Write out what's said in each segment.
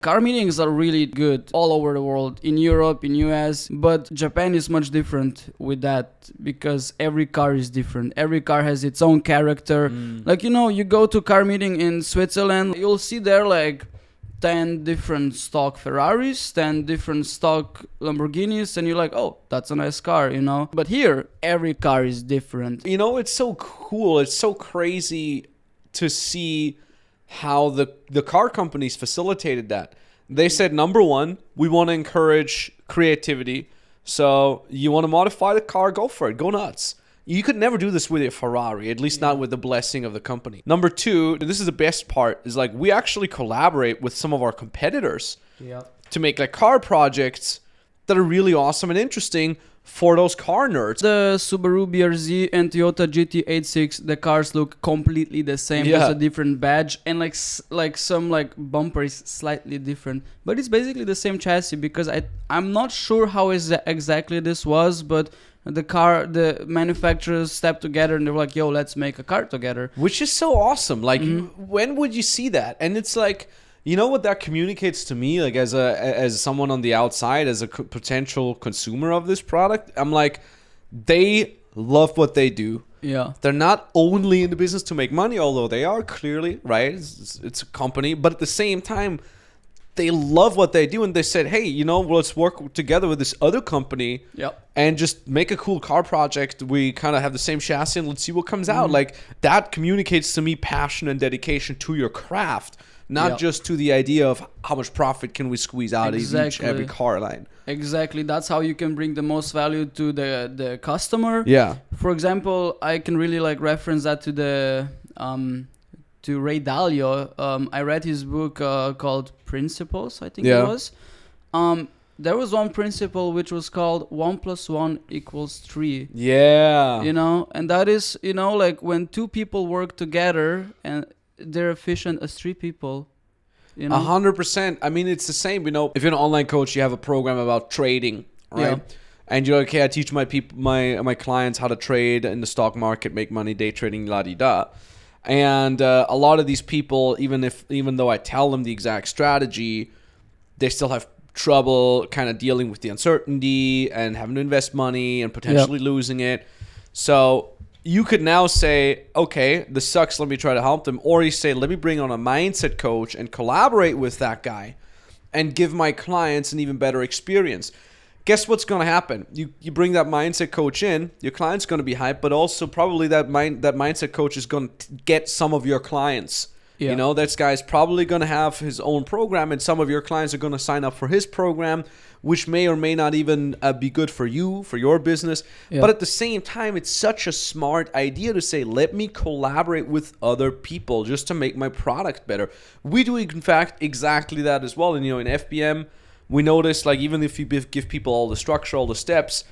Car meetings are really good all over the world, in Europe, in US, but Japan is much different with that because every car is different. Every car has its own character. Like, you go to car meeting in Switzerland, you'll see there like 10 different stock Ferraris, 10 different stock Lamborghinis, and you're like, oh, that's a nice car, But here, every car is different. It's so cool. It's so crazy to see how the car companies facilitated that. They said, number one, we want to encourage creativity. So you want to modify the car, go for it. Go nuts. You could never do this with a Ferrari, at least not with the blessing of the company. Number two, and this is the best part, is like we actually collaborate with some of our competitors to make like car projects that are really awesome and interesting for those car nerds. The Subaru BRZ and Toyota GT86, the cars look completely the same. There's a different badge and like some like bumper is slightly different, but it's basically the same chassis because I'm not sure how exactly this was, but the manufacturers stepped together and they were like, yo, let's make a car together. Which is so awesome. Like, when would you see that? And it's like, what that communicates to me, like as someone on the outside, as a potential consumer of this product, I'm like, they love what they do. Yeah. They're not only in the business to make money, although they are clearly, right? It's a company, but at the same time, they love what they do, and they said, hey, let's work together with this other company and just make a cool car project. We kind of have the same chassis, and let's see what comes out. Like, that communicates to me passion and dedication to your craft, not just to the idea of how much profit can we squeeze out of every car line. Exactly. That's how you can bring the most value to the customer. Yeah. For example, I can really like reference that to to Ray Dalio. I read his book called Principles, I think it was. There was one principle which was called 1 + 1 = 3. Yeah. And that is, like when two people work together and they're efficient as three people. 100%. I mean, it's the same. If you're an online coach, you have a program about trading, right? Yeah. And you're like, okay, I teach my clients how to trade in the stock market, make money, day trading, la-di-da. And a lot of these people, even though I tell them the exact strategy, they still have trouble kind of dealing with the uncertainty and having to invest money and potentially losing it. So you could now say, okay, this sucks, let me try to help them. Or you say, let me bring on a mindset coach and collaborate with that guy and give my clients an even better experience. Guess what's going to happen? You bring that mindset coach in, your client's going to be hyped, but also probably that mindset coach is going to get some of your clients. Yeah. That guy's probably going to have his own program, and some of your clients are going to sign up for his program, which may or may not even be good for you, for your business. Yeah. But at the same time, it's such a smart idea to say, let me collaborate with other people just to make my product better. We do, in fact, exactly that as well. And, in FBM, we notice, like, even if you give people all the structure, all the steps,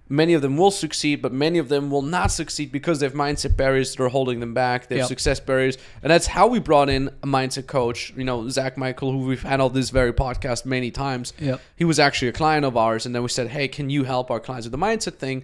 many of them will succeed, but many of them will not succeed because they have mindset barriers that are holding them back. They have success barriers. And that's how we brought in a mindset coach, Zach Michael, who we've had on this very podcast many times. Yep. He was actually a client of ours. And then we said, hey, can you help our clients with the mindset thing?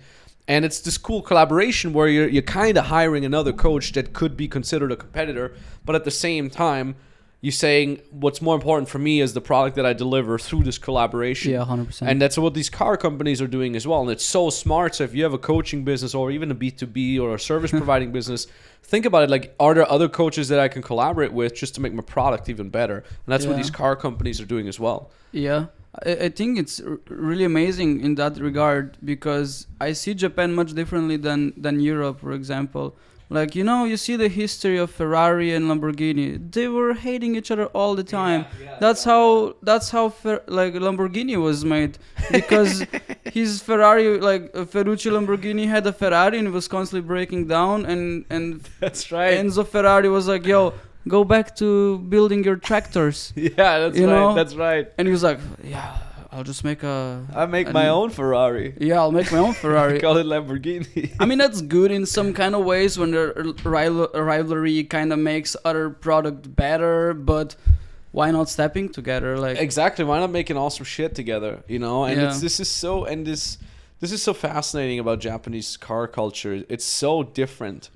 And it's this cool collaboration where you're kind of hiring another coach that could be considered a competitor, but at the same time, you're saying what's more important for me is the product that I deliver through this collaboration. Yeah, 100%. And that's what these car companies are doing as well. And it's so smart. So if you have a coaching business or even a B2B or a service providing business, think about it. Like, are there other coaches that I can collaborate with just to make my product even better? And that's what these car companies are doing as well. Yeah. I think it's really amazing in that regard because I see Japan much differently than Europe, for example. Like, you see the history of Ferrari and Lamborghini. They were hating each other all the time. That's how Lamborghini was made. Because his Ferrari, like Ferruccio Lamborghini had a Ferrari and it was constantly breaking down. And that's right. Enzo Ferrari was like, yo, go back to building your tractors. Yeah, that's right. That's right. And he was like, yeah, I'll just make my own Ferrari. Yeah, I'll make my own Ferrari. Call it Lamborghini. I mean, that's good in some kind of ways when the rivalry kind of makes other product better, but why not stepping together? Like, exactly. Why not making awesome shit together? And this is so fascinating about Japanese car culture. It's so different.